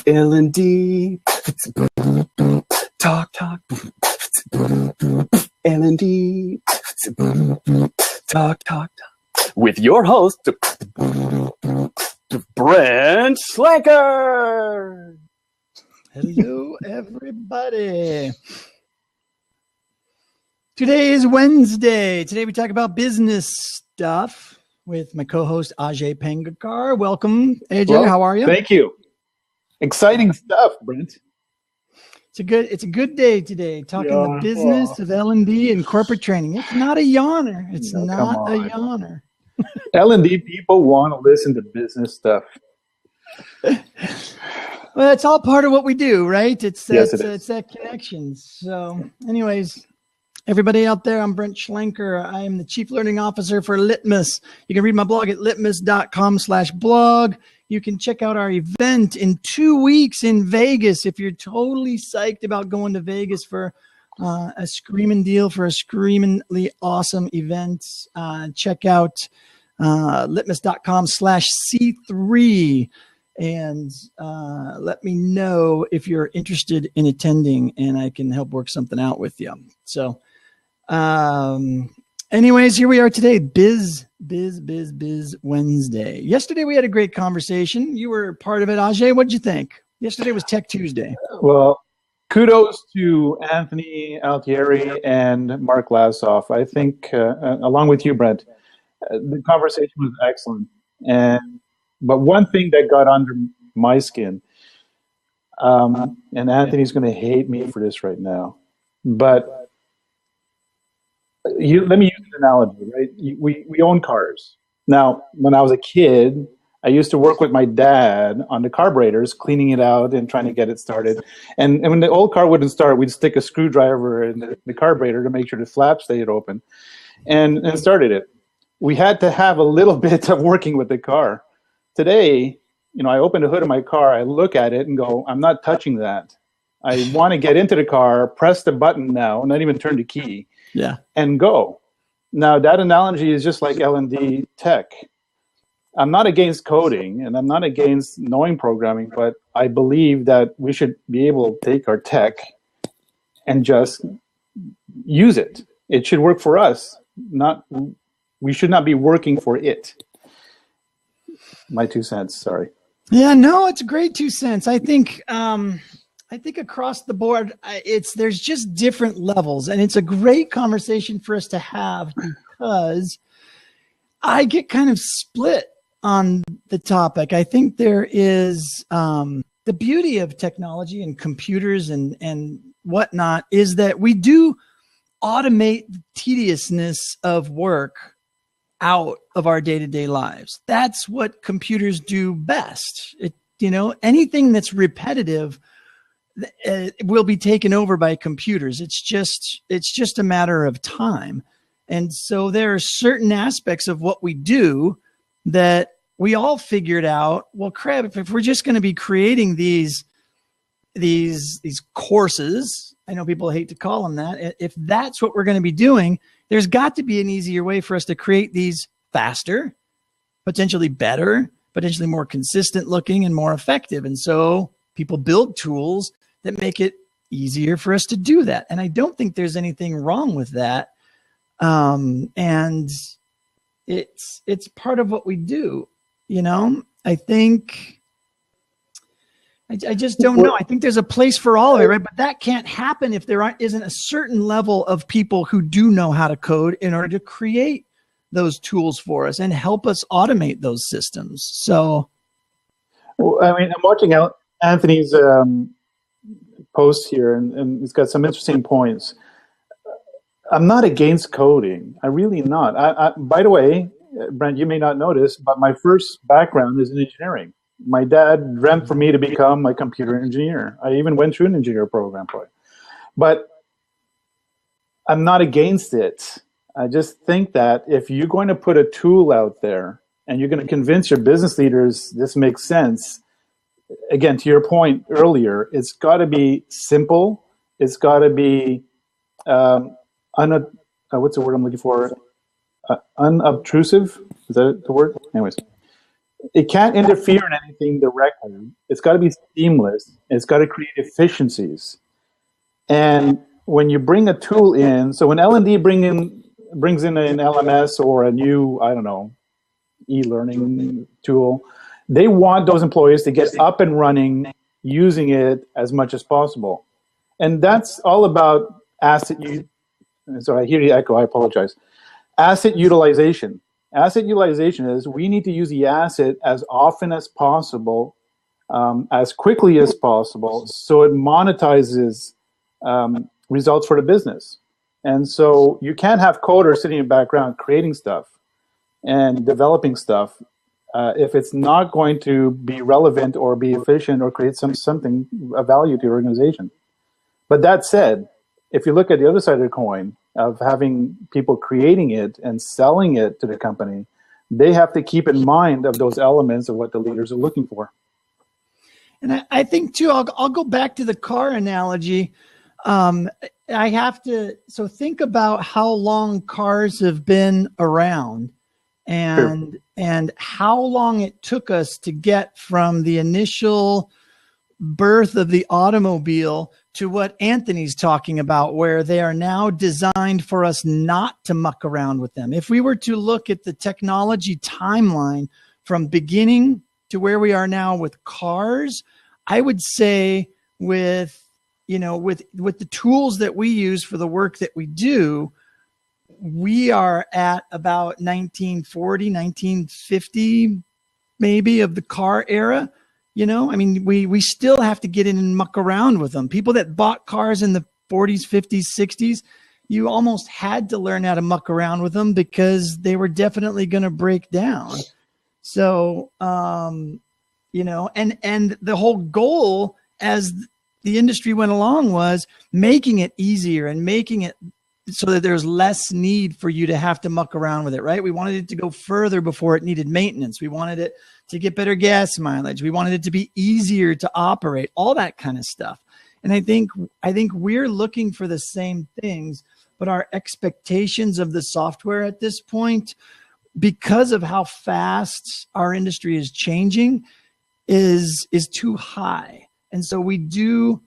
L&D. Talk. L&D. Talk. With your host, Brent Slacker. Hello, everybody. Today is Wednesday. Today we talk about business stuff with my co-host Ajay Pangakar. Welcome, AJ. Well, how are you? Thank you. Exciting stuff, Brent. It's a good day today. Talking the business of L&D and corporate training. It's not a yawner. It's not a yawner. L&D people want to listen to business stuff. Well, it's all part of what we do, right? It's that connection. So, anyways, everybody out there, I'm Brent Schlenker. I am the Chief Learning Officer for Litmus. You can read my blog at litmus.com/blog. You can check out our event in 2 weeks in Vegas. If you're totally psyched about going to Vegas for a screaming deal for a screamingly awesome event, check out litmus.com/C3 and let me know if you're interested in attending and I can help work something out with you. So anyways, here we are today, Biz Wednesday. Yesterday we had a great conversation. You were part of it, Ajay. What'd you think? Yesterday was Tech Tuesday. Well, kudos to Anthony Altieri and Mark Lassoff. I think, along with you, Brent, the conversation was excellent. But one thing that got under my skin, and Anthony's going to hate me for this right now, but let me use an analogy, right? We own cars. Now, when I was a kid, I used to work with my dad on the carburetors, cleaning it out and trying to get it started. And when the old car wouldn't start, we'd stick a screwdriver in the carburetor to make sure the flap stayed open and started it. We had to have a little bit of working with the car. Today, I open the hood of my car, I look at it and go, I'm not touching that. I want to get into the car, press the button now, not even turn the key. Yeah. And go. Now, that analogy is just like L&D tech. I'm not against coding and I'm not against knowing programming, but I believe that we should be able to take our tech and just use it. It should work for us. We should not be working for it. My 2 cents, sorry. Yeah, no, it's a great 2 cents. I think across the board, there's just different levels, and it's a great conversation for us to have because I get kind of split on the topic. I think there is the beauty of technology and computers and whatnot is that we do automate the tediousness of work out of our day-to-day lives. That's what computers do best. Anything that's repetitive will be taken over by computers. It's just a matter of time. And so there are certain aspects of what we do that we all figured out, well, crap, if we're just going to be creating these courses, I know people hate to call them that. If that's what we're going to be doing, there's got to be an easier way for us to create these faster, potentially better, potentially more consistent looking and more effective. And so people build tools that make it easier for us to do that. And I don't think there's anything wrong with that. And it's part of what we do. I think, I just don't know. I think there's a place for all of it, right? But that can't happen if there isn't a certain level of people who do know how to code in order to create those tools for us and help us automate those systems. So, I'm watching out Anthony's post here, and he's got some interesting points. I'm not against coding. I really am not. By the way, Brent, you may not notice, but my first background is in engineering. My dad dreamt for me to become a computer engineer. I even went through an engineer program for it. But I'm not against it. I just think that if you're going to put a tool out there and you're going to convince your business leaders this makes sense, again, to your point earlier, it's got to be simple. It's got to be, what's the word I'm looking for? Unobtrusive. Is that the word? Anyways, It can't interfere in anything directly. It's got to be seamless. It's got to create efficiencies. And when you bring a tool in, so when L&D brings in an LMS or a new, I don't know, e-learning tool, they want those employees to get up and running using it as much as possible. And that's all about asset use. So I hear the echo, I apologize. Asset utilization. Asset utilization is we need to use the asset as often as possible, as quickly as possible, so it monetizes results for the business. And so you can't have coders sitting in the background creating stuff and developing stuff if it's not going to be relevant or be efficient or create something of value to your organization. But that said, if you look at the other side of the coin of having people creating it and selling it to the company, they have to keep in mind of those elements of what the leaders are looking for. And I think too, I'll go back to the car analogy. I have to, so think about how long cars have been around and, Sure. and how long it took us to get from the initial birth of the automobile to what Anthony's talking about, where they are now designed for us not to muck around with them. If we were to look at the technology timeline from beginning to where we are now with cars, I would say with the tools that we use for the work that we do, we are at about 1940, 1950, maybe, of the car era. I mean, we still have to get in and muck around with them. People that bought cars in the 40s, 50s, 60s, you almost had to learn how to muck around with them because they were definitely going to break down. So, and the whole goal as the industry went along was making it easier and making it so that there's less need for you to have to muck around with it, right? We wanted it to go further before it needed maintenance. We wanted it to get better gas mileage. We wanted it to be easier to operate, all that kind of stuff. And I think we're looking for the same things, but our expectations of the software at this point, because of how fast our industry is changing, is too high. And so we do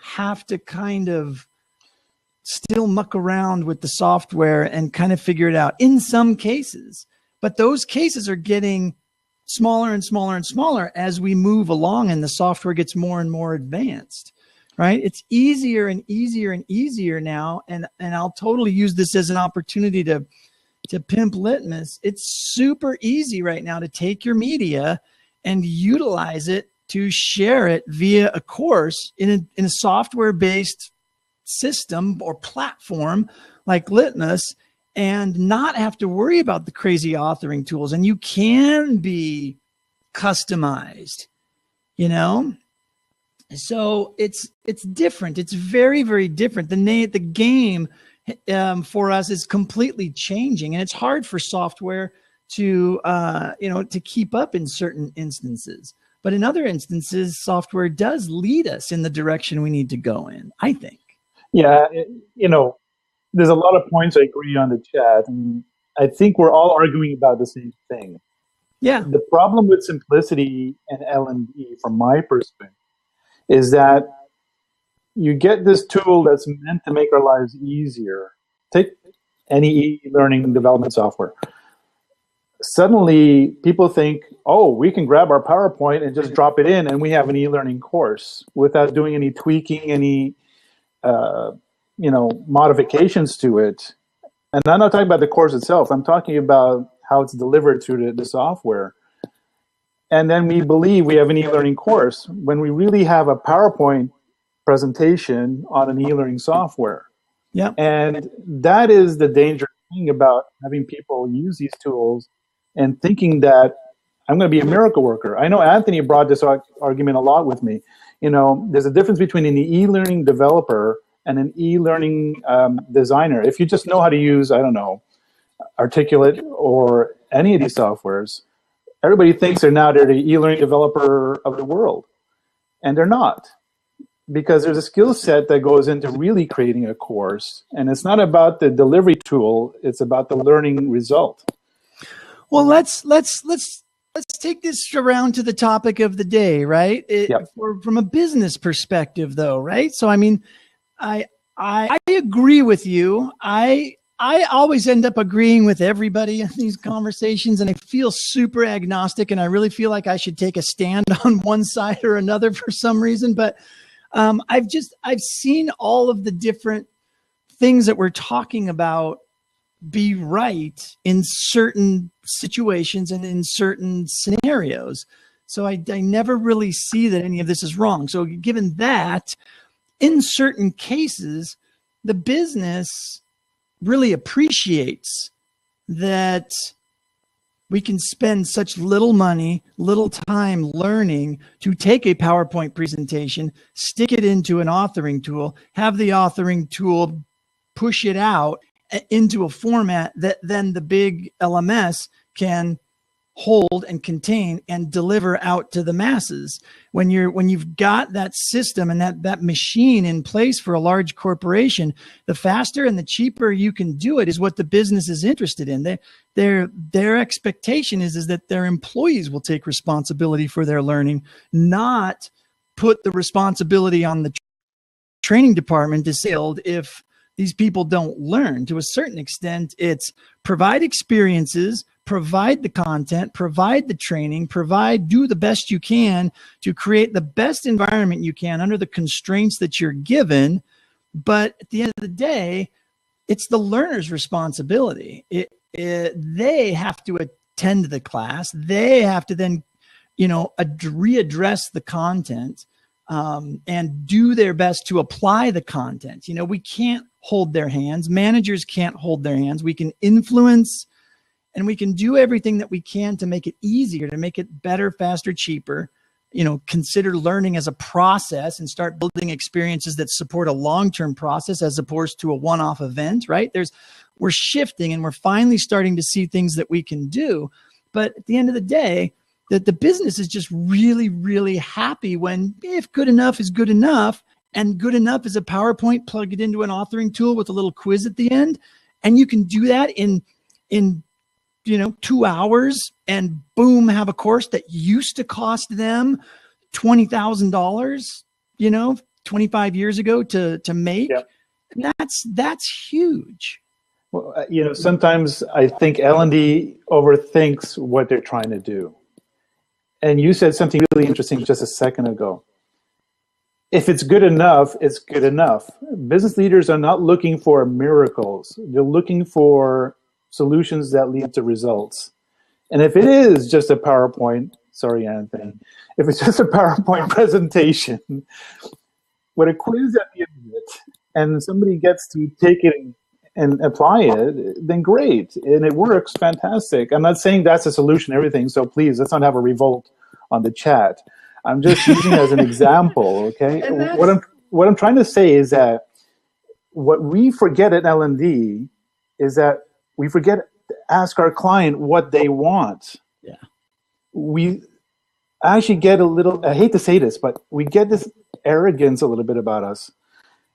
have to kind of still muck around with the software and kind of figure it out in some cases. But those cases are getting smaller and smaller and smaller as we move along and the software gets more and more advanced, right? It's easier and easier and easier now. And I'll totally use this as an opportunity to pimp Litmus. It's super easy right now to take your media and utilize it to share it via a course in a software-based system or platform like Litmus and not have to worry about the crazy authoring tools. And you can be customized, So it's different. It's very, very different. The game for us is completely changing, and it's hard for software to keep up in certain instances. But in other instances, software does lead us in the direction we need to go in, I think. Yeah, there's a lot of points I agree on the chat, and I think we're all arguing about the same thing. Yeah. The problem with simplicity and L&D, from my perspective, is that you get this tool that's meant to make our lives easier. Take any e-learning development software. Suddenly, people think, oh, we can grab our PowerPoint and just drop it in, and we have an e-learning course without doing any tweaking, any modifications to it. And I'm not talking about the course itself. I'm talking about how it's delivered through the software. And then we believe we have an e-learning course when we really have a PowerPoint presentation on an e-learning software. Yeah. And that is the dangerous thing about having people use these tools and thinking that I'm going to be a miracle worker. I know Anthony brought this argument a lot with me. There's a difference between an e-learning developer and an e-learning designer. If you just know how to use, I don't know, Articulate or any of these softwares, everybody thinks they're the e-learning developer of the world. And they're not. Because there's a skill set that goes into really creating a course. And it's not about the delivery tool, it's about the learning result. Well, let's let's take this around to the topic of the day, right? Yep. From a business perspective, though, right? So, I mean, I agree with you. I always end up agreeing with everybody in these conversations, and I feel super agnostic, and I really feel like I should take a stand on one side or another for some reason. But I've seen all of the different things that we're talking about be right in certain situations and in certain scenarios. So I never really see that any of this is wrong. So given that, in certain cases, the business really appreciates that we can spend such little money, little time learning to take a PowerPoint presentation, stick it into an authoring tool, have the authoring tool push it out into a format that then the big LMS can hold and contain and deliver out to the masses. When you've got that system and that machine in place for a large corporation, the faster and the cheaper you can do it is what the business is interested in. Their expectation is that their employees will take responsibility for their learning, not put the responsibility on the training department to say if these people don't learn. To a certain extent, it's provide experiences, provide the content, provide the training, do the best you can to create the best environment you can under the constraints that you're given. But at the end of the day, it's the learner's responsibility. They have to attend the class. They have to then, readdress the content and do their best to apply the content. We can't hold their hands. Managers can't hold their hands. We can influence and we can do everything that we can to make it easier, to make it better, faster, cheaper. Consider learning as a process and start building experiences that support a long-term process as opposed to a one-off event, right? We're shifting and we're finally starting to see things that we can do. But at the end of the day, that the business is just really, really happy when if good enough is good enough, and good enough is a PowerPoint, plug it into an authoring tool with a little quiz at the end. And you can do that in 2 hours and boom, have a course that used to cost them $20,000, 25 years ago to make. Yeah. That's huge. Well, sometimes I think L&D overthinks what they're trying to do. And you said something really interesting just a second ago. If it's good enough, it's good enough. Business leaders are not looking for miracles. They're looking for solutions that lead to results. And if it is just a PowerPoint, sorry, Anthony, if it's just a PowerPoint presentation with a quiz at the end of it, and somebody gets to take it and apply it, then great. And it works, fantastic. I'm not saying that's a solution to everything, so please, let's not have a revolt on the chat. I'm just using it as an example, okay? What I'm trying to say is that what we forget at L&D is that we forget to ask our client what they want. Yeah. We actually get a little, I hate to say this, but we get this arrogance a little bit about us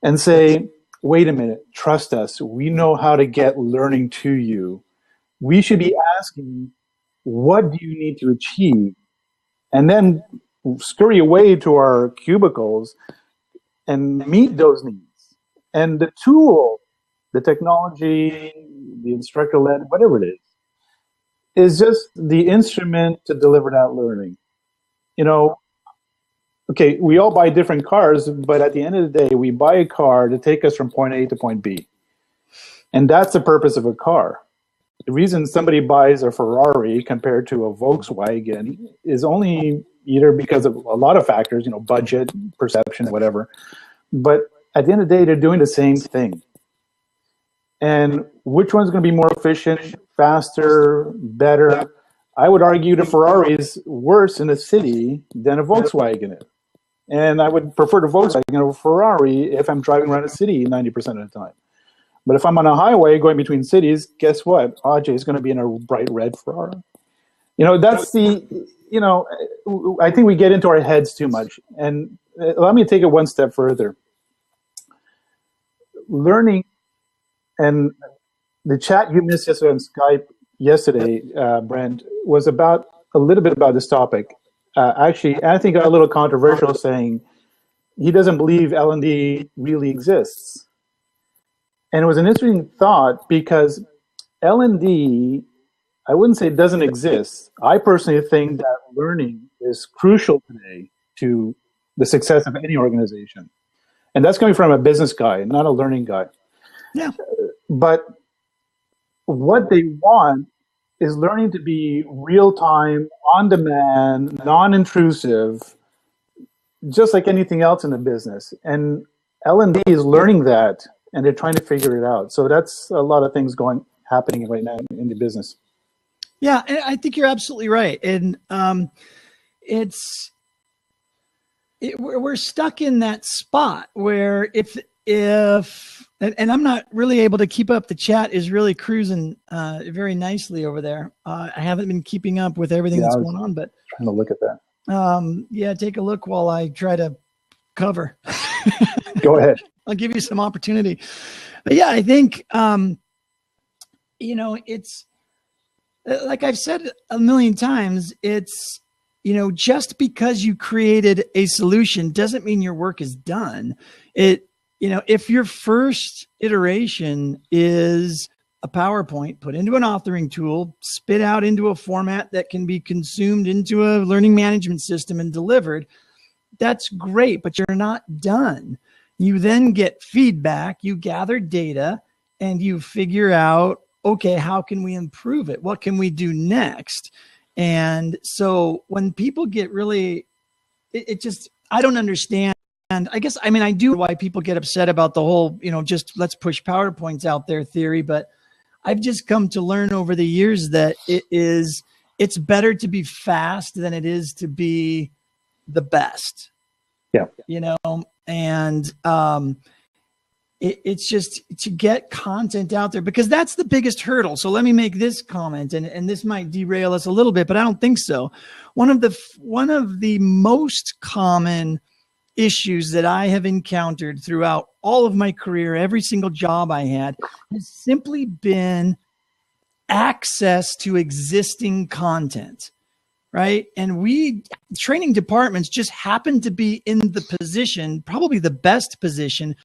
and say, wait a minute, trust us. We know how to get learning to you. We should be asking, what do you need to achieve? And then scurry away to our cubicles and meet those needs. And the tool, the technology, the instructor-led, whatever it is just the instrument to deliver that learning. Okay, we all buy different cars, but at the end of the day, we buy a car to take us from point A to point B. And that's the purpose of a car. The reason somebody buys a Ferrari compared to a Volkswagen is only either because of a lot of factors, budget, perception, whatever. But at the end of the day, they're doing the same thing. And which one's going to be more efficient, faster, better? I would argue the Ferrari is worse in the city than a Volkswagen is. And I would prefer the Volkswagen over Ferrari if I'm driving around the city 90% of the time. But if I'm on a highway going between cities, guess what? Ajay is going to be in a bright red Ferrari. That's I think we get into our heads too much. And let me take it one step further. Learning, and the chat you missed yesterday on Skype yesterday, Brent, was about a little bit about this topic. Actually, Anthony got a little controversial saying he doesn't believe L&D really exists. And it was an interesting thought because L&D, I wouldn't say it doesn't exist. I personally think that learning is crucial today to the success of any organization. And that's coming from a business guy, not a learning guy. Yeah. But what they want is learning to be real-time, on-demand, non-intrusive, just like anything else in the business. And L&D is learning that, and they're trying to figure it out. So that's a lot of things happening right now in the business. Yeah, and I think you're absolutely right. And we're stuck in that spot where if and I'm not really able to keep up. The chat is really cruising very nicely over there. I haven't been keeping up with everything that's going on, but trying to look at that. Yeah, take a look while I try to cover. Go ahead. I'll give you some opportunity. But yeah, I think, it's like I've said a million times, it's, just because you created a solution doesn't mean your work is done. If your first iteration is a PowerPoint put into an authoring tool, spit out into a format that can be consumed into a learning management system and delivered, that's great, but you're not done. You then get feedback, you gather data, and you figure out, okay, how can we improve it? What can we do next? And so when people get really, I don't understand. And I guess, I do why people get upset about the whole, just let's push PowerPoints out there theory. But I've just come to learn over the years that it's better to be fast than it is to be the best. Yeah. And it's just to get content out there, because that's the biggest hurdle. So let me make this comment, and this might derail us a little bit, but I don't think so. One of the most common issues that I have encountered throughout all of my career, every single job I had, has simply been access to existing content, right? And training departments just happen to be in the position, probably the best position,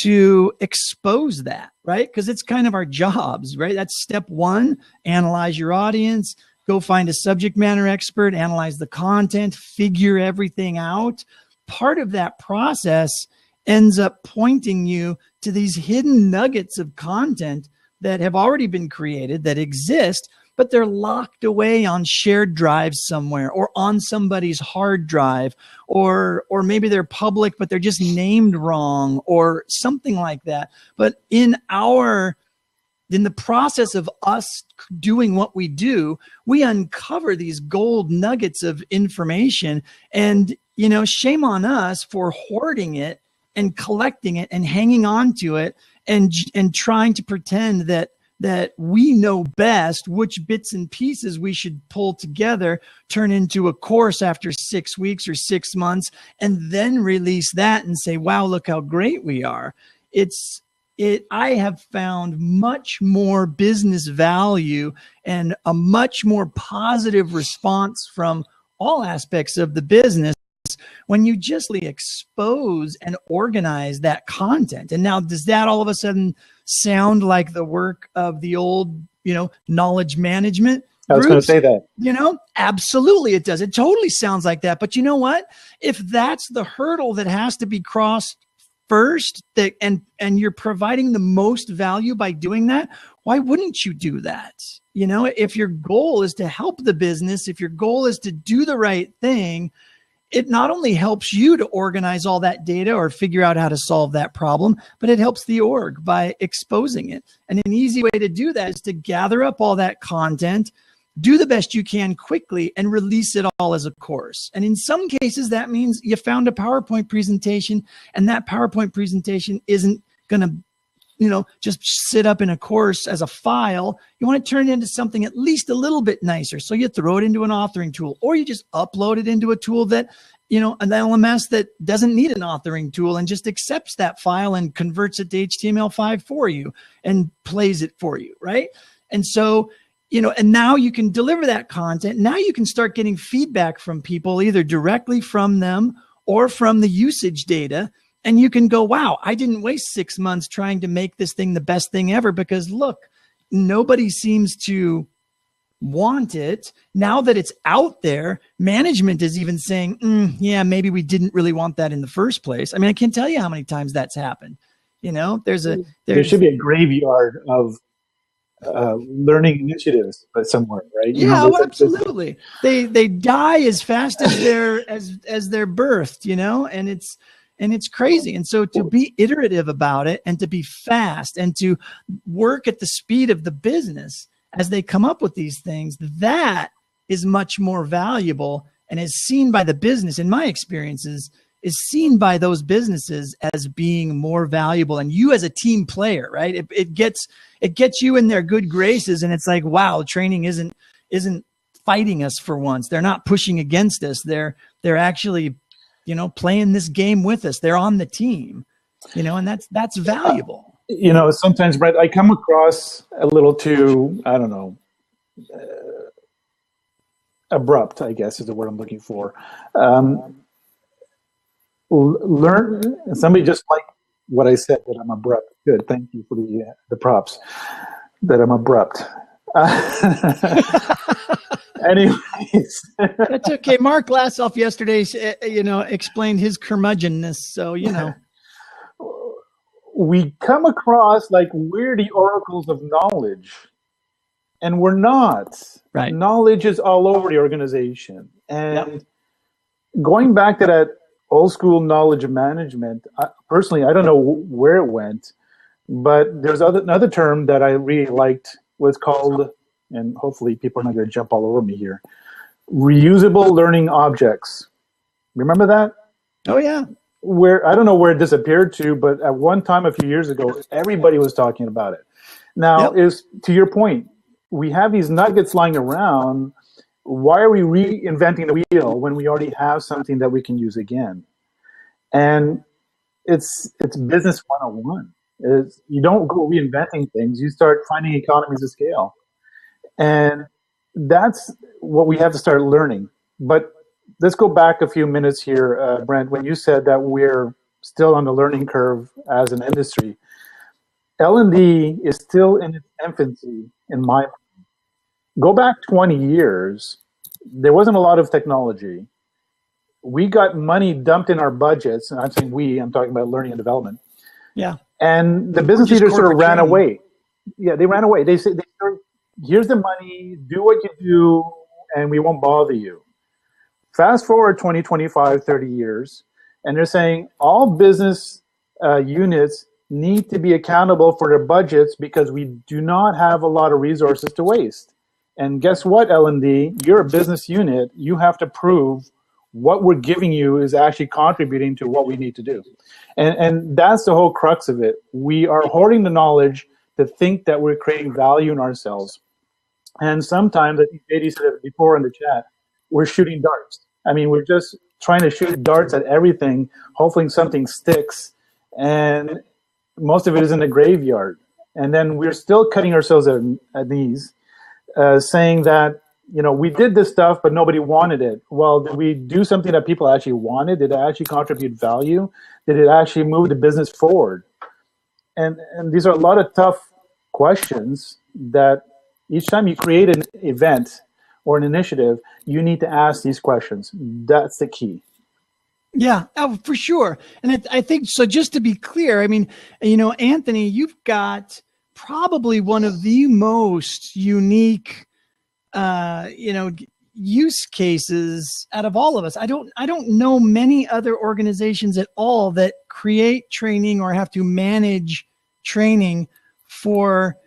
to expose that, right? Because it's kind of our jobs, right? That's step one: analyze your audience, go find a subject matter expert, analyze the content, figure everything out. Part of that process ends up pointing you to these hidden nuggets of content that have already been created, that exist, but they're locked away on shared drives somewhere, or on somebody's hard drive, or maybe they're public, but they're just named wrong, or something like that. But in the process of us doing what we do, we uncover these gold nuggets of information, and shame on us for hoarding it and collecting it and hanging on to it and trying to pretend that we know best which bits and pieces we should pull together, turn into a course after 6 weeks or 6 months, and then release that and say, wow, look how great we are. I have found much more business value and a much more positive response from all aspects of the business when you just expose and organize that content. And now, does that all of a sudden sound like the work of the old, knowledge management groups? I was going to say that. Absolutely it does. It totally sounds like that. But you know what? If that's the hurdle that has to be crossed first, and you're providing the most value by doing that, why wouldn't you do that? If your goal is to help the business, if your goal is to do the right thing, it not only helps you to organize all that data or figure out how to solve that problem, but it helps the org by exposing it. And an easy way to do that is to gather up all that content, do the best you can quickly, and release it all as a course. And in some cases, that means you found a PowerPoint presentation, and that PowerPoint presentation isn't going to just sit up in a course as a file. You want to turn it into something at least a little bit nicer. So you throw it into an authoring tool, or you just upload it into a tool that, an LMS that doesn't need an authoring tool and just accepts that file and converts it to HTML5 for you and plays it for you, right? And so and now you can deliver that content. Now you can start getting feedback from people, either directly from them or from the usage data. And you can go, wow, I didn't waste 6 months trying to make this thing the best thing ever, because look, nobody seems to want it. Now that it's out there, management is even saying, yeah, maybe we didn't really want that in the first place. I mean, I can't tell you how many times that's happened. There should be a graveyard of learning initiatives, but somewhere, right? Yeah, absolutely. They die as fast as they're as they're birthed, and it's crazy. And so to be iterative about it, and to be fast, and to work at the speed of the business as they come up with these things, that is much more valuable, and is seen by the business, in my experiences, is seen by those businesses as being more valuable. And you as a team player, right? It gets you in their good graces, and it's like, wow, training isn't fighting us for once. They're not pushing against us. They're actually, playing this game with us. They're on the team, and that's valuable. Sometimes, Brett, I come across a little too, I don't know, abrupt, I guess is the word I'm looking for. Somebody just liked what I said, that I'm abrupt. Good, thank you for the props, that I'm abrupt. Anyways. That's okay. Mark Glassoff yesterday, explained his curmudgeonness, so, We come across like we're the oracles of knowledge, and we're not. Right. Knowledge is all over the organization. And going back to that old school knowledge management, personally, I don't know where it went, but there's another term that I really liked, was called, and hopefully people are not going to jump all over me here, reusable learning objects. Remember that? Oh, yeah. Where I don't know where it disappeared to, but at one time a few years ago, everybody was talking about it. Now, is to your point, we have these nuggets lying around. Why are we reinventing the wheel when we already have something that we can use again? And it's business 101. You don't go reinventing things. You start finding economies of scale. And that's what we have to start learning. But let's go back a few minutes here, Brent, when you said that we're still on the learning curve as an industry. L&D is still in its infancy, in my mind. Go back 20 years, there wasn't a lot of technology. We got money dumped in our budgets, and I'm saying I'm talking about learning and development. Yeah. And the business leaders sort of ran away. Yeah, they ran away. They said, here's the money, do what you do, and we won't bother you. Fast forward 20, 25, 30 years, and they're saying all business units need to be accountable for their budgets because we do not have a lot of resources to waste. And guess what, L&D? You're a business unit. You have to prove what we're giving you is actually contributing to what we need to do. And that's the whole crux of it. We are hoarding the knowledge to think that we're creating value in ourselves. And sometimes, I think Katie said it before in the chat, we're shooting darts. I mean, we're just trying to shoot darts at everything, hoping something sticks. And most of it is in the graveyard. And then we're still cutting ourselves at knees, saying that, we did this stuff, but nobody wanted it. Well, did we do something that people actually wanted? Did it actually contribute value? Did it actually move the business forward? And these are a lot of tough questions that each time you create an event or an initiative, you need to ask these questions. That's the key. Yeah, for sure. And I think, so just to be clear, I mean, Anthony, you've got probably one of the most unique, use cases out of all of us. I don't know many other organizations at all that create training or have to manage training for,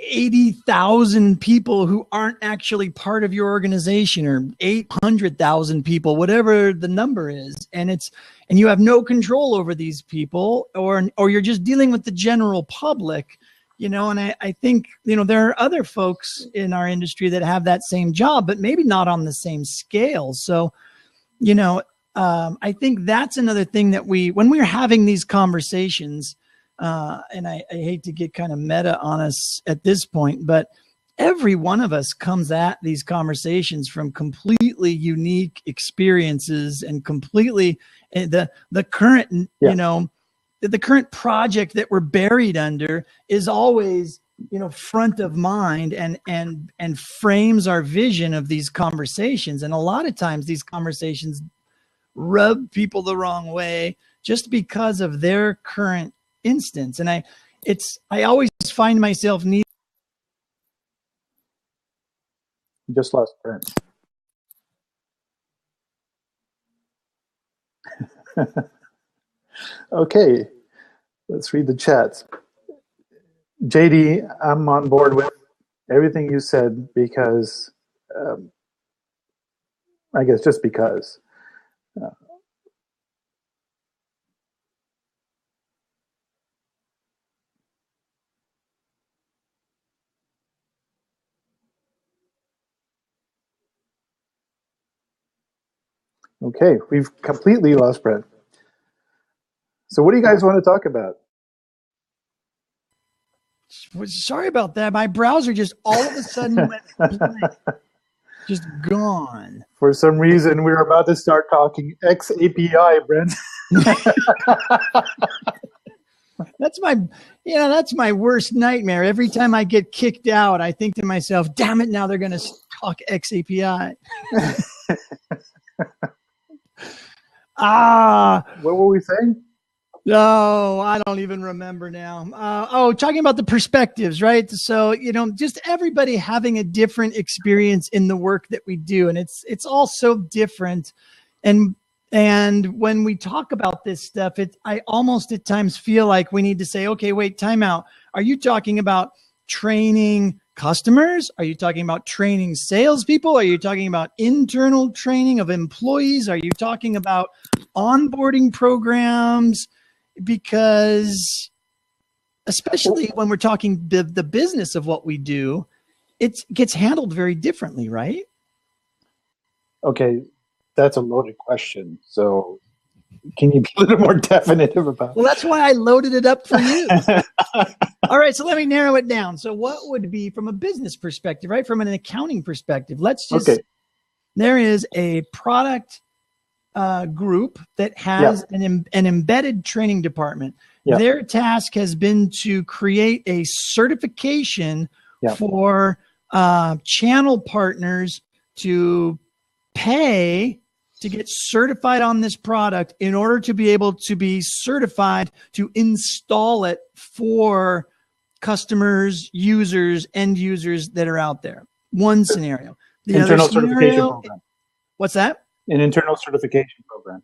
80,000 people who aren't actually part of your organization, or 800,000 people, whatever the number is. And you have no control over these people, or you're just dealing with the general public, and I think, there are other folks in our industry that have that same job, but maybe not on the same scale. So, I think that's another thing that when we're having these conversations, and I hate to get kind of meta on us at this point, but every one of us comes at these conversations from completely unique experiences and completely the current, the current project that we're buried under is always, front of mind and frames our vision of these conversations. And a lot of times these conversations rub people the wrong way just because of their current instance. And I always find myself needing. Just lost Brent. Okay, let's read the chats. JD, I'm on board with everything you said because, I guess just because. Okay, we've completely lost Brent. So what do you guys want to talk about? Sorry about that. My browser just all of a sudden went blank. Just gone. For some reason, we were about to start talking XAPI, Brent. That's my worst nightmare. Every time I get kicked out, I think to myself, damn it, now they're going to talk XAPI. What were we saying? No, I don't even remember now. Talking about the perspectives, right? So, just everybody having a different experience in the work that we do. And it's all so different. And when we talk about this stuff, I almost at times feel like we need to say, okay, wait, time out. Are you talking about training customers? Are you talking about training salespeople? Are you talking about internal training of employees? Are you talking about onboarding programs? Because especially when we're talking the business of what we do, it gets handled very differently, right? Okay, that's a loaded question. So can you be a little more definitive about it? Well, that's why I loaded it up for you. All right, so let me narrow it down. So what would be from a business perspective, right? From an accounting perspective, there is a product group that has an embedded training department. Their task has been to create a certification for channel partners to pay to get certified on this product in order to be able to be certified to install it for customers, users, end users that are out there. One scenario. The internal other scenario, certification program. What's that? An internal certification program.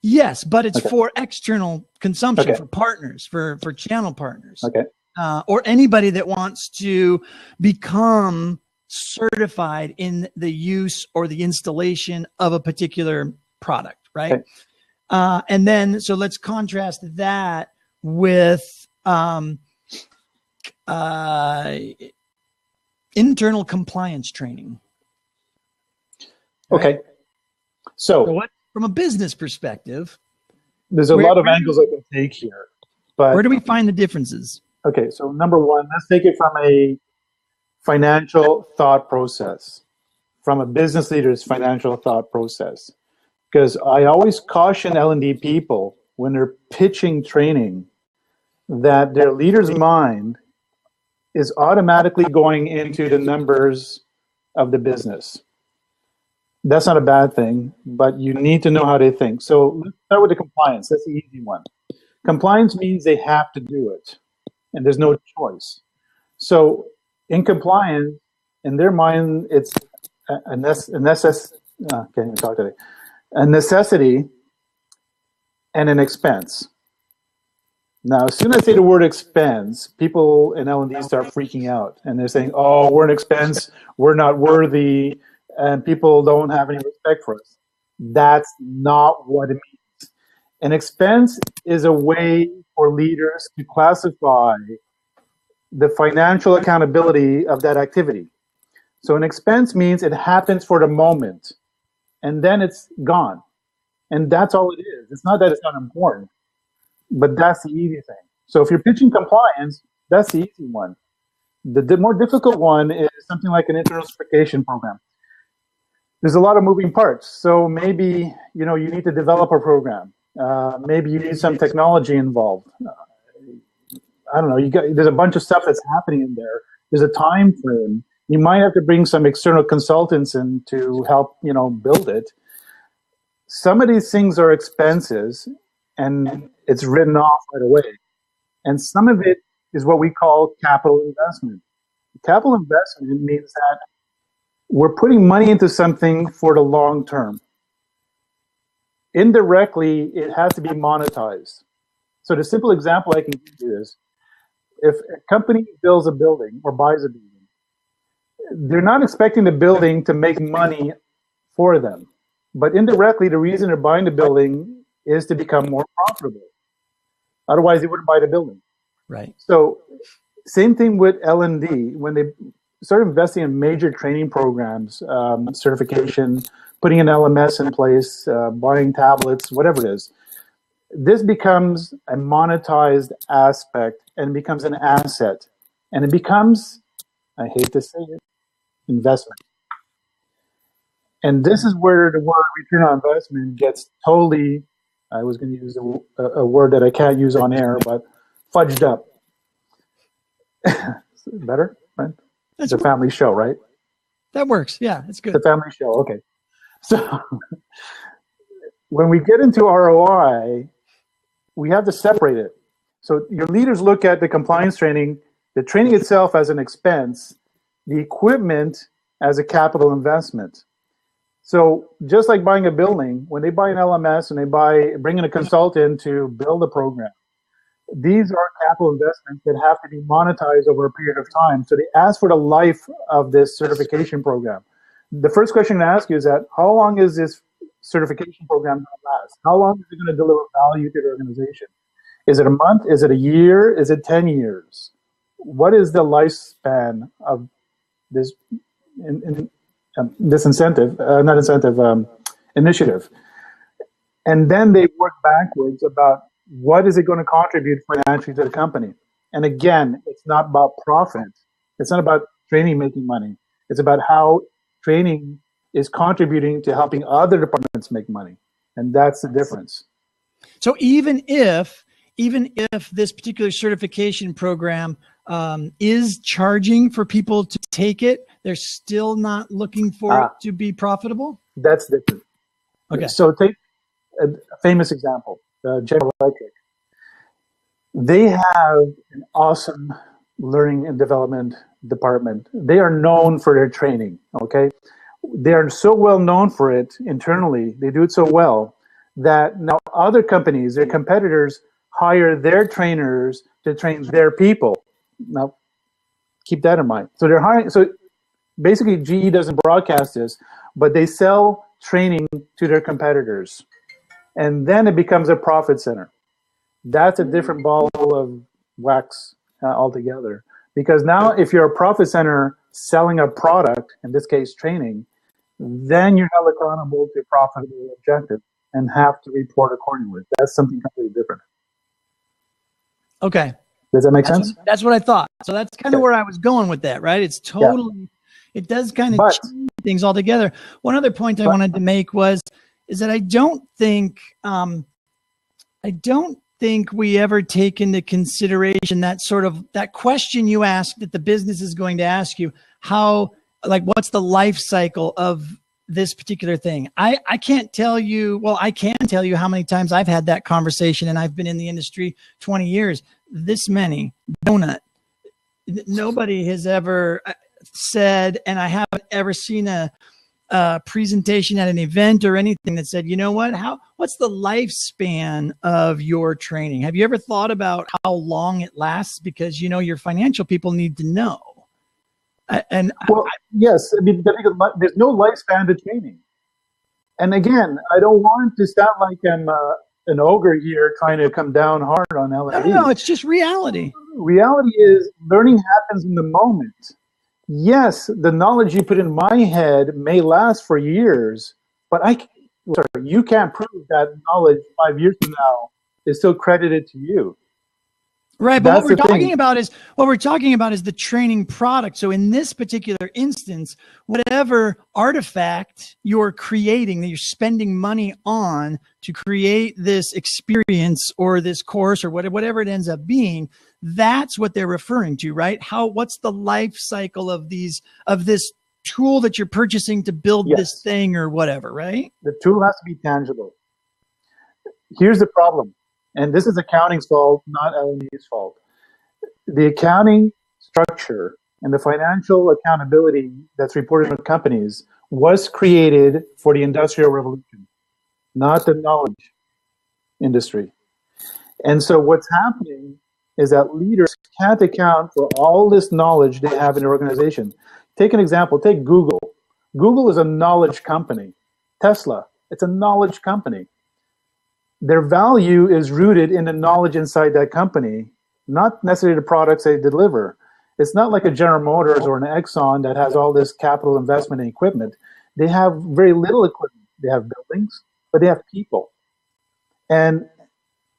Yes, but it's for external consumption, for partners, for channel partners. Okay. Or anybody that wants to become certified in the use or the installation of a particular product, right? Okay. And then, so let's contrast that with internal compliance training. Right? Okay. So what, from a business perspective, there's a lot of angles I can take here. But where do we find the differences? Okay, so number one, let's take it from a financial thought process, from a business leader's financial thought process. Because I always caution L&D people when they're pitching training that their leader's mind is automatically going into the numbers of the business. That's not a bad thing, but you need to know how they think. So let's start with the compliance. That's the easy one. Compliance means they have to do it, and there's no choice. So in compliance, in their mind, it's a necessity and an expense. Now, as soon as I say the word expense, people in L&D start freaking out, and they're saying, "Oh, we're an expense. We're not worthy." And people don't have any respect for us. That's not what it means. An expense is a way for leaders to classify the financial accountability of that activity. So an expense means it happens for the moment, and then it's gone. And that's all it is. It's not that it's not important, but that's the easy thing. So if you're pitching compliance, that's the easy one. The more difficult one is something like an internal certification program. There's a lot of moving parts. So maybe you need to develop a program. Maybe you need some technology involved. I don't know. There's a bunch of stuff that's happening in there. There's a time frame. You might have to bring some external consultants in to help build it. Some of these things are expenses, and it's written off right away. And some of it is what we call capital investment. Capital investment means that we're putting money into something for the long term. Indirectly, it has to be monetized. So the simple example I can give you is, if a company builds a building or buys a building, they're not expecting the building to make money for them. But indirectly, the reason they're buying the building is to become more profitable. Otherwise, they wouldn't buy the building. Right. So same thing with L&D. When they start investing in major training programs, certification, putting an LMS in place, buying tablets, whatever it is, this becomes a monetized aspect and becomes an asset. And it becomes, I hate to say it, investment. And this is where the word return on investment gets totally, I was going to use a word that I can't use on air, but fudged up. Better, right? It's a family show, right? That works. Yeah, it's good. It's a family show. Okay. So when we get into ROI, we have to separate it. So your leaders look at the compliance training, the training itself as an expense, the equipment as a capital investment. So just like buying a building, when they buy an LMS and they bring in a consultant to build a program, these are capital investments that have to be monetized over a period of time. So they ask for the life of this certification program. The first question to ask you is that, how long is this certification program going to last? How long is it going to deliver value to the organization? Is it a month? Is it a year? Is it 10 years? What is the lifespan of this initiative? And then they work backwards about what is it going to contribute financially to the company. And again, it's not about profit. It's not about training making money. It's about how training is contributing to helping other departments make money. And that's the difference. So even if this particular certification program is charging for people to take it, they're still not looking for it to be profitable? That's different. Okay. So take a famous example, General Electric. They have an awesome learning and development department. They are known for their training, okay? They are so well known for it internally, they do it so well, that now other companies, their competitors, hire their trainers to train their people. Now, keep that in mind. So they're hiring, so basically GE doesn't broadcast this, but they sell training to their competitors. And then it becomes a profit center. That's a different ball of wax altogether. Because now if you're a profit center selling a product, in this case training, then you're held accountable to profitable objective and have to report accordingly. That's something completely different. Okay. Does that make sense? That's what I thought. So that's kind of where I was going with that, right? It's totally, it does kind of change things altogether. One other point I wanted to make is that I don't think we ever take into consideration that sort of, that question you asked that the business is going to ask you, what's the life cycle of this particular thing? I can't tell you, well, I can tell you how many times I've had that conversation, and I've been in the industry 20 years, this many, donut. Nobody has ever said, and I haven't ever seen a presentation at an event or anything that said, you know what, what's the lifespan of your training? Have you ever thought about how long it lasts? Because, your financial people need to know. Yes, I mean, there's no lifespan to training. And again, I don't want to sound like I'm an ogre here trying to come down hard on L&D. No, it's just reality. Reality is learning happens in the moment. Yes, the knowledge you put in my head may last for years, but you can't prove that knowledge 5 years from now is still credited to you. Right, but That's what we're the talking thing. about is the training product. So in this particular instance, whatever artifact you're creating that you're spending money on to create this experience or this course or whatever it ends up being, that's what they're referring to, right? What's the life cycle of this tool that you're purchasing to build this Yes, thing or whatever, right? the tool has to be tangible. Here's the problem, and this is accounting's fault, not L&D's fault. The accounting structure and the financial accountability that's reported in companies was created for the Industrial Revolution, not the knowledge industry. And so what's happening is that leaders can't account for all this knowledge they have in their organization. Take an example, take Google. Google is a knowledge company. Tesla, it's a knowledge company. Their value is rooted in the knowledge inside that company, not necessarily the products they deliver. It's not like a General Motors or an Exxon that has all this capital investment in equipment. They have very little equipment. They have buildings, but they have people. And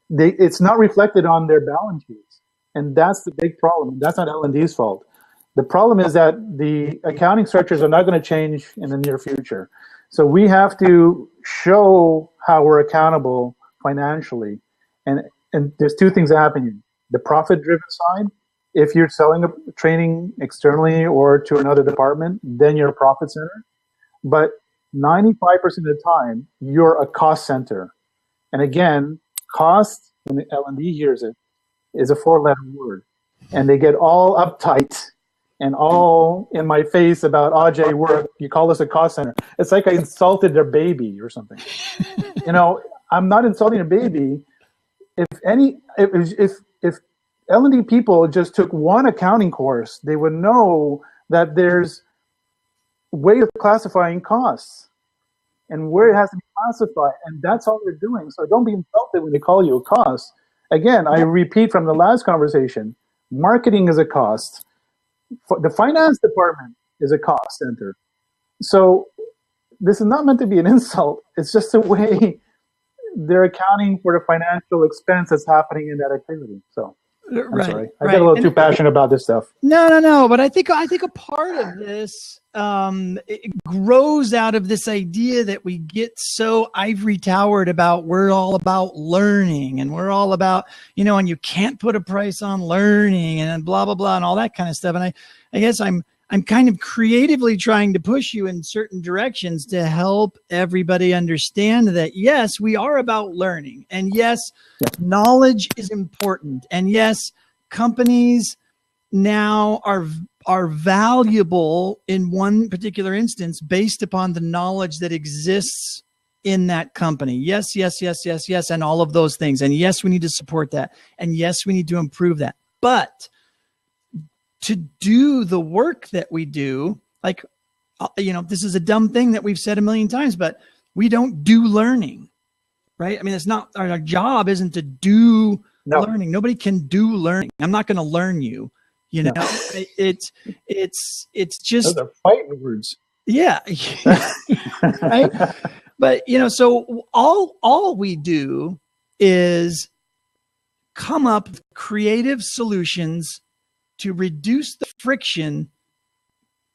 it's not reflected on their balance sheets. And that's the big problem. That's not L&D's fault. The problem is that the accounting structures are not going to change in the near future. So we have to show how we're accountable financially. And there's two things happening. The profit-driven side, if you're selling a training externally or to another department, then you're a profit center. But 95% of the time, you're a cost center. And again, cost, when the L&D hears it, is a four-letter word. And they get all uptight and all in my face about, Ajay, you call us a cost center. It's like I insulted their baby or something. I'm not insulting a baby. If L&D people just took one accounting course, they would know that there's way of classifying costs and where it has to be classified, and that's all they're doing. So don't be insulted when they call you a cost. Again, I repeat from the last conversation, marketing is a cost. The finance department is a cost center. So this is not meant to be an insult. It's just the way they're accounting for the financial expense that's happening in that activity. So I'm sorry. I get a little too passionate about this stuff. No. But I think a part of this it grows out of this idea that we get so ivory towered about we're all about learning and we're all about, and you can't put a price on learning and blah, blah, blah, and all that kind of stuff. And I guess I'm kind of creatively trying to push you in certain directions to help everybody understand that, yes, we are about learning. And yes, knowledge is important. And yes, companies now are valuable in one particular instance based upon the knowledge that exists in that company. Yes, and all of those things. And yes, we need to support that. And yes, we need to improve that. But to do the work that we do, like, this is a dumb thing that we've said a million times, but we don't do learning, right? I mean, it's not, our job isn't to do learning. Nobody can do learning. I'm not going to learn you, it's just, those are fighting words. Yeah. Right. But, so all we do is come up with creative solutions to reduce the friction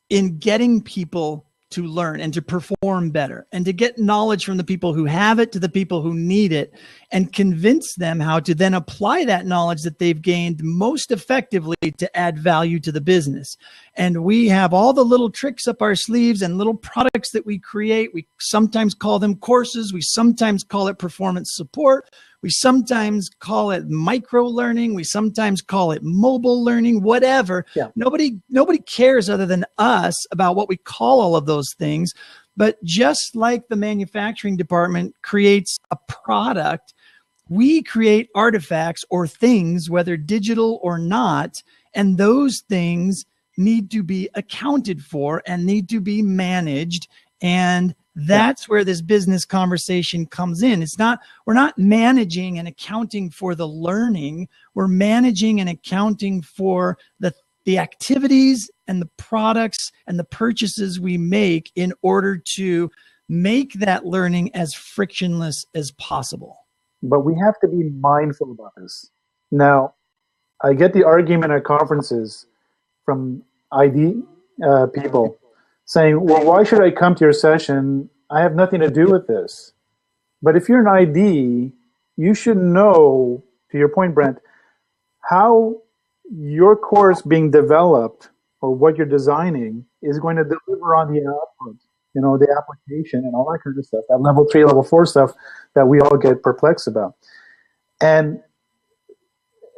in getting people to learn and to perform better and to get knowledge from the people who have it to the people who need it and convince them how to then apply that knowledge that they've gained most effectively to add value to the business. And we have all the little tricks up our sleeves and little products that we create. We sometimes call them courses. We sometimes call it performance support. We sometimes call it micro learning. We sometimes call it mobile learning, whatever. Yeah. Nobody cares other than us about what we call all of those things. But just like the manufacturing department creates a product, we create artifacts or things, whether digital or not, and those things need to be accounted for and need to be managed. And that's where this business conversation comes in. We're not managing and accounting for the learning. We're managing and accounting for the activities and the products and the purchases we make in order to make that learning as frictionless as possible. But we have to be mindful about this. Now, I get the argument at conferences from ID people saying, well, why should I come to your session? I have nothing to do with this. But if you're an ID, you should know, to your point, Brent, how your course being developed or what you're designing is going to deliver on the output, the application and all that kind of stuff, that level 3, level 4 stuff that we all get perplexed about. And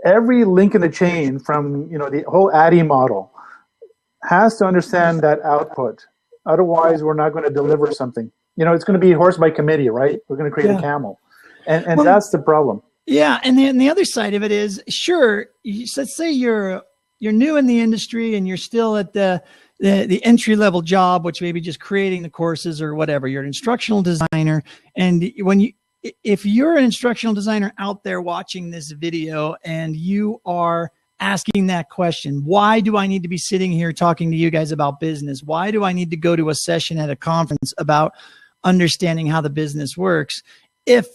every link in the chain from, the whole ADDIE model has to understand that output. Otherwise, we're not going to deliver something. It's going to be horse by committee, right? We're going to create a camel. And that's the problem. Yeah, and the other side of it is, sure, let's say you're new in the industry and you're still at the entry level job, which may be just creating the courses or whatever. You're an instructional designer, and if you're an instructional designer out there watching this video and you are asking that question, why do I need to be sitting here talking to you guys about business? Why do I need to go to a session at a conference about understanding how the business works? If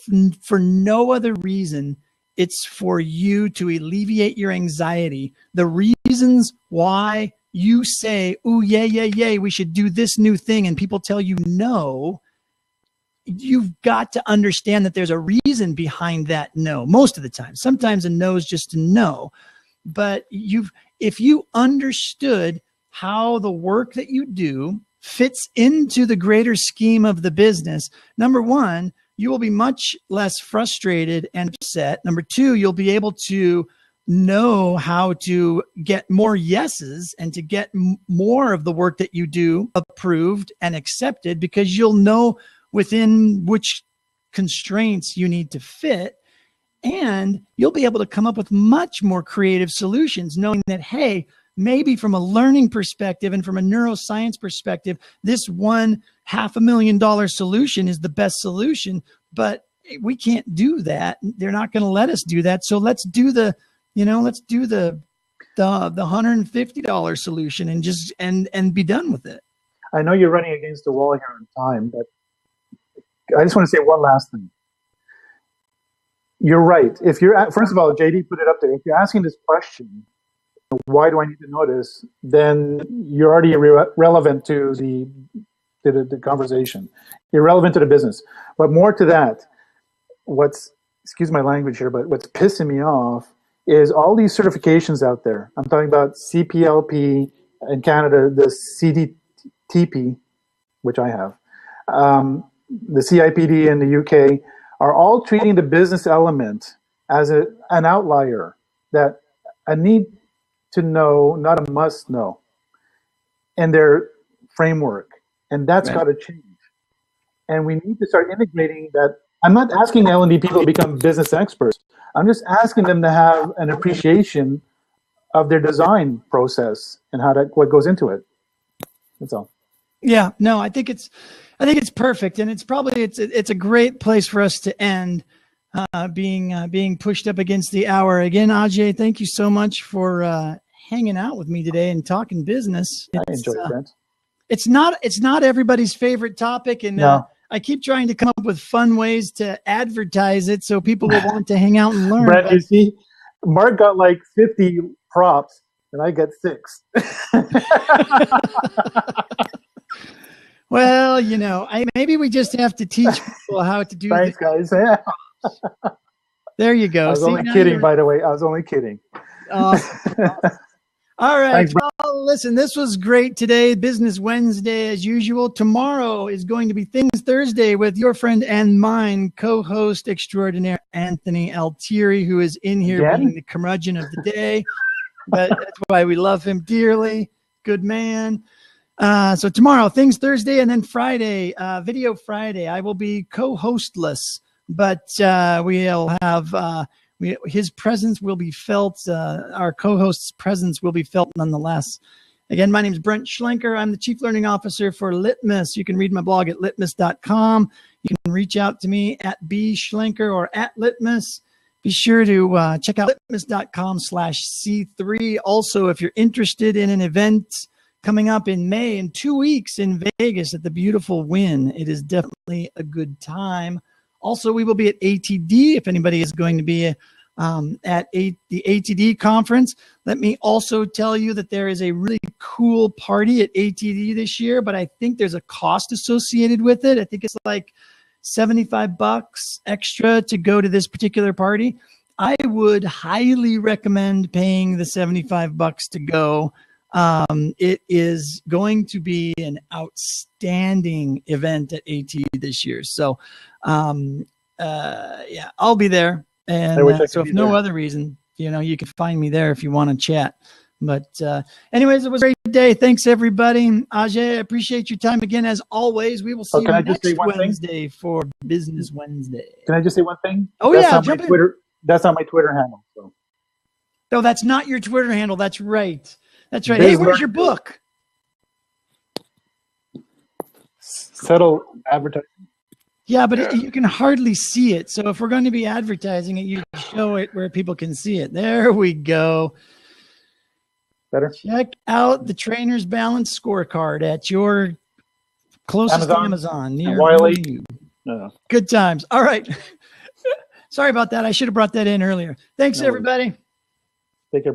for no other reason, it's for you to alleviate your anxiety. The reasons why you say, oh, yeah, we should do this new thing, and people tell you no, you've got to understand that there's a reason behind that no most of the time. Sometimes a no is just a no. But if you understood how the work that you do fits into the greater scheme of the business, number one, you will be much less frustrated and upset. Number two, you'll be able to know how to get more yeses and to get more of the work that you do approved and accepted, because you'll know within which constraints you need to fit. And you'll be able to come up with much more creative solutions, knowing that, hey, maybe from a learning perspective and from a neuroscience perspective, this $500,000 solution is the best solution, but we can't do that. They're not going to let us do that. So let's do the $150 solution and just and be done with it. I know you're running against the wall here on time, but I just want to say one last thing. You're right. If you're first of all, JD put it up there. If you're asking this question, why do I need to know this? Then you're already relevant to the conversation. You're relevant to the business. But more to that, excuse my language here, but what's pissing me off is all these certifications out there. I'm talking about CPLP in Canada, the CDTP, which I have, the CIPD in the UK, are all treating the business element as an outlier, that a need to know, not a must know, in their framework. And that's got to change. And we need to start integrating that. I'm not asking L&D people to become business experts. I'm just asking them to have an appreciation of their design process and what goes into it. That's all. Yeah, no, I think it's perfect, and it's a great place for us to end, being pushed up against the hour. Again, Ajay, thank you so much for hanging out with me today and talking business. I enjoyed it, Brent. It's not everybody's favorite topic, and no. I keep trying to come up with fun ways to advertise it so people will want to hang out and learn. Brent, you see, Mark got like 50 props, and I get 6. Well, maybe we just have to teach people how to do Thanks, guys. Yeah. There you go. I was only kidding, by the way. I was only kidding. All right. Thanks, well, listen, this was great today. Business Wednesday, as usual. Tomorrow is going to be Things Thursday with your friend and mine, co-host extraordinaire Anthony Altieri, who is in here being the curmudgeon of the day. But that's why we love him dearly. Good man. So tomorrow, Things Thursday, and then Friday, Video Friday. I will be co-hostless, but we'll have his presence will be felt. Our co-host's presence will be felt nonetheless. Again, my name is Brent Schlenker. I'm the Chief Learning Officer for Litmus. You can read my blog at litmus.com. You can reach out to me at bschlenker or at Litmus. Be sure to check out litmus.com/C3. Also, if you're interested in an event coming up in May in 2 weeks in Vegas at the beautiful Wynn, it is definitely a good time. Also, we will be at ATD if anybody is going to be the ATD conference. Let me also tell you that there is a really cool party at ATD this year, but I think there's a cost associated with it. I think it's like $75 extra to go to this particular party. I would highly recommend paying the $75 to go. It is going to be an outstanding event at ATD this year. So, yeah, I'll be there. And so if no other reason, you can find me there if you want to chat. But anyways, it was a great day. Thanks, everybody. Ajay, I appreciate your time again. As always, we will see you next Wednesday for Business Wednesday. Can I just say one thing? Oh, yeah. That's not my Twitter handle. So. No, that's not your Twitter handle. That's right. That's right. Hey, where's your book? Subtle advertising. Yeah, but you can hardly see it. So if we're going to be advertising it, you show it where people can see it. There we go. Better. Check out the Trainer's Balance Scorecard at your closest Amazon near you. No. Good times. All right. Sorry about that. I should have brought that in earlier. Thanks, everybody.